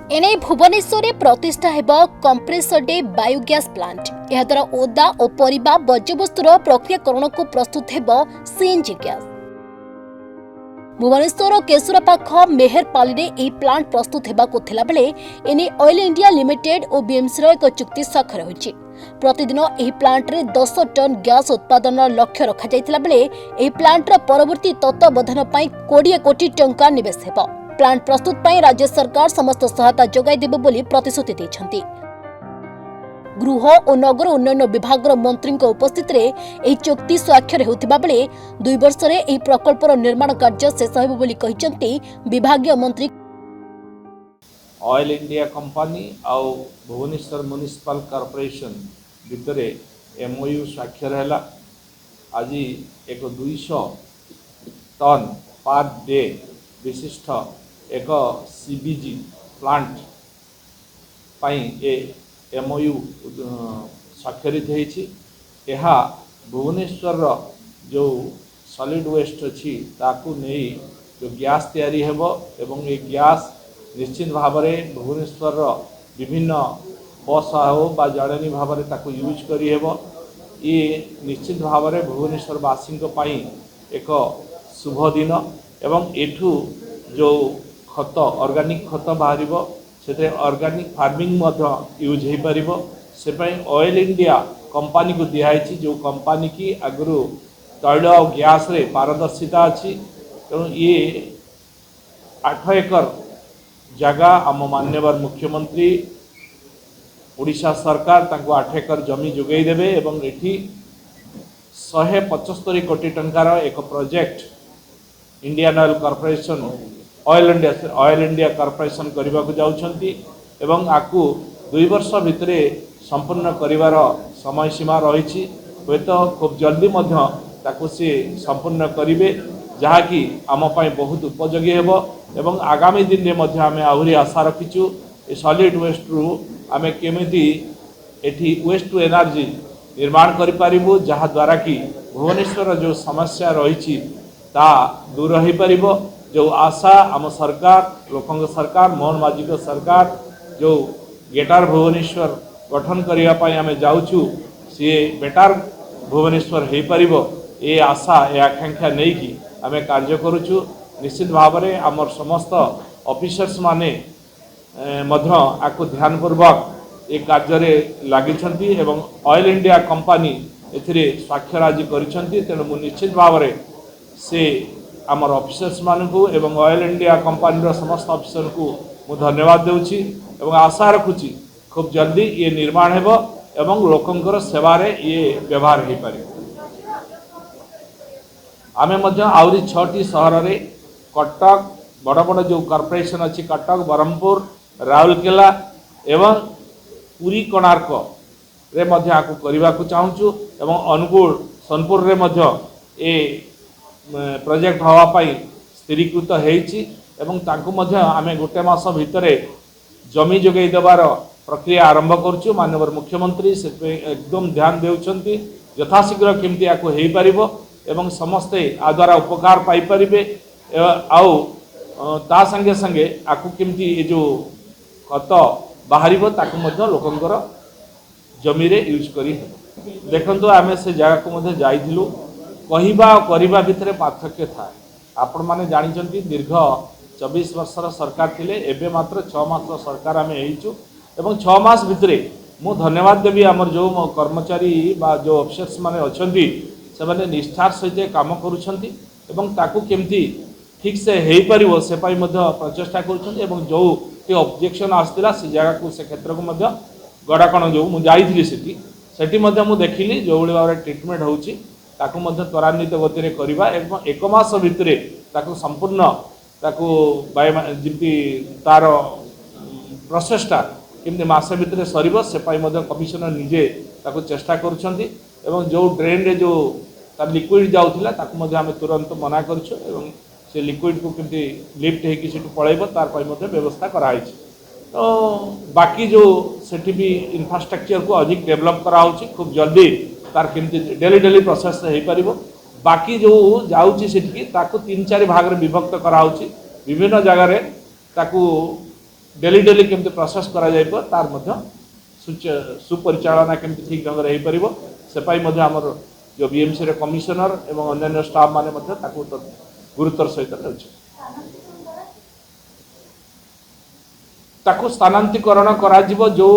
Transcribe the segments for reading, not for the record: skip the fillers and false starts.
एने भुवनेश्वर में प्रतिष्ठा हेब कंप्रेसर बायोगैस प्लांट। यह द्वारा ओदा और परिबा वर्ज्यवस्तुर प्रक्रियाकरण को प्रस्तुत हेब सीएनजी गैस। भुवनेश्वर केशुरा पाख मेहरपाली में यह प्लांट प्रस्तुत होगा बेले एने ऑयल इंडिया लिमिटेड और बीएमसी एक चुक्ति स्वाक्षर होइछि। प्रतिदिन यह प्लांट रे 10 टन गैस उत्पादन लक्ष्य रखा जाइतिला बेले यह प्लांट रो परवर्ती तत्वावधान पई 20 कोटी टंका निवेश हेब। प्लांट प्रस्तुत पई राज्य सरकार समस्त सहायता जोगाई देबो बोली प्रतिश्रुति दैछन्ति। गृह और नगर उन्नयन विभाग मंत्री उपस्थित में चुक्ति स्वाक्षर होता बेले 2 वर्ष में यह प्रकल्पर निर्माण कार्य शेष होब बोली कहिसन्ति विभागीय मंत्री। ऑयल इंडिया कंपनी आउ भुवनेश्वर म्युनिसिपल कॉर्पोरेशन भितर एमओयू स्वाक्षर है। आज एक 200 टन पर डे विशिष्ट एक सीबीजी प्लांट पाई एमओयू स्वाक्षरित होइछि। यह भुवनेश्वर जो सॉलिड वेस्ट अच्छी ताकू नहीं जो गैस तैयारी हेबो एवं ये गैस निश्चित भाव में भुवनेश्वर विभिन्न बस हो बा जड़नी भाव में ताकू यूज करी हेबो। ये निश्चित भाव में भुवनेश्वर वासी एक शुभ दिन एवं एठू जो खत ऑर्गेनिक खत बाहर से ऑर्गेनिक फार्मिंग यूज हो पारिबो। से ऑयल इंडिया कंपनी को दिखाई जो कंपनी की आगु तैल और गैस रे पारदर्शिता अच्छी तेणु ये 8 एकर जगह आम माननीय मुख्यमंत्री ओडिशा सरकार तांको 8 एकर जमी जोगई देबे एवं एठी 175 कोटी टंकार एक project Indian oil corporation oil India corporation करने को जाउछंती एवं आकु 2 वर्ष भितर संपूर्ण करिवार समय सीमा रही हे तो खूब जल्दी ताकू से संपूर्ण करेंगे जहाँकि आम बहुत उपयोगी हेबो एवं आगामी दिन में आम आहरी आशा रखीचु सॉलिड वेस्ट रु आम केमिति एठी वेस्ट टू एनर्जी निर्माण करि पारिबु जहाँ द्वारा कि भुवनेश्वर जो समस्या रही ता दूर हो पारिबो। जो आशा आम सरकार लोकंग सरकार मोहन माझी को सरकार जो बेटार भुवनेश्वर गठन करने आम जाऊँ सी बेटार भुवनेश्वर हो पारिबो ये आशा ये आकांक्षा नहीं कि आम कार्य करुचु। निश्चित भाव में आमर समस्त ऑफिसर्स माने आकु ध्यानपूर्वक ये कार्य लगी एवं ऑयल इंडिया कंपनी एथिरे स्वाक्षर आज करिसेंती। तेणु मु निश्चित भाव में से आमर ऑफिसर्स मानू एवं ऑयल इंडिया कंपनी समस्त ऑफिसर को मु धन्यवाद देउछि एवं आशा रखुछि खूब जल्दी ये निर्माण हेबो एवं लोकंकर सेवारे ये व्यवहार हो पारे। आमे मध्य आउरी 6टी सहर रे कटक बड़ बड़ जो कॉर्पोरेशन अच्छी कटक बरहमपुर राउरकेला एवं पुरी कोणार्क रे मध्य आकु करने को चाहूँ एवं अनुगुल सोनपुर रे मध्य ए प्रोजेक्ट हवापाई स्थिरीकृत होइछि एवं तांकु मध्य आमे गोटे मास भितर जमी जोगई देवार प्रक्रिया आरंभ करुचु। माननीय मुख्यमंत्री से एकदम ध्यान देउछंती यथाशीघ्र केमती आकु हेई पारिबो एवं समस्ते आ द्वारा उपकार पाई परिबे आउ ता संगे संगे आकु केमती ए जो खत बाहरिबो ताकु मध्य लोकंकर जमी रे यूज करी देखंतु आमे से जगह को मध्य जाइथिलु कहिबा और करिबा भितर पार्थक्य था। आपण माने जानिचंती दीर्घ 24 वर्षर सरकार थिले एबे मात्र 6 मास सरकार आमे हेइचु एवं 6 मास भितर मु धन्यवाद देवी आमर जो कर्मचारी बा जो ऑफिसर्स माने अछंती से माने निष्ठार सहित काम करूछंती एवं ताकू केमती ठीक से हेई परिबो से पाई मध्य प्रचेष्टा करूछंती एवं जो के ऑब्जेक्शन आस्तिला से जगह को से क्षेत्र को मध्य गड़ाकण जो मु जाइथिली सेठी मध्य मु देखिली जो भली भाव ट्रीटमेंट होउची ताकू मध्य त्वरान्वित गति रे करबा एवं 1 मास भितर ताकू संपूर्ण ताकू जमी तार प्रोसेसटा केमती मास भितर सर से कमिशनर निजे ताकू चेष्टा करुछंती एवं जो ड्रेन रे जो तार लिक्विड जाउथिला ताकू मध्य आमे तुरंत मना करछु एवं से लिक्विड को केमती लिफ्ट हेकी सेठु पळैबो तार पई मध्य व्यवस्था कराइछि। तो बाकी जो सेठी भी इंफ्रास्ट्रक्चर को अधिक डेवलप कराउछि खूब जल्दी तार केमती डेली प्रोसेस हो पारिबो। बाकी जो जाउछि सेठी ताकू 3-4 भाग रे विभक्त कराउछि विभिन्न जगह रे ताकू डेली डेली केमती प्रोसेस करा जाइबो तार मध्य सुपरिचालना केमती ठीक ढंग रे परिबो सेपाई मध्य हमर जो बीएमसी रे कमिशनर एवं अन्य स्टाफ माने मध्य ताकू तो गुरुतर सहित रहउछ ताकू स्थानांतरीकरण करा जिवो जो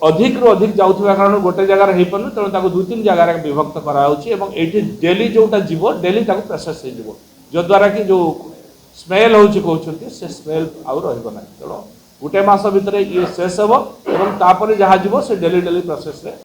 अधिक रु अधिक जाउथबा कारण गोटे जगह रे हेइ पनु तण ताकू दु तीन जगह रे विभक्त करा होछि एवं एठी डेली जोटा जिवो डेली ताकू प्रोसेस हे जिवो जो द्वारा कि जो स्मेल होछि कहउछंती से स्मेल आउ रहइबो नै तण गोटे मास भितर ये शेष हेबो एवं तापर जहा जिवो से डेली डेली प्रोसेस रे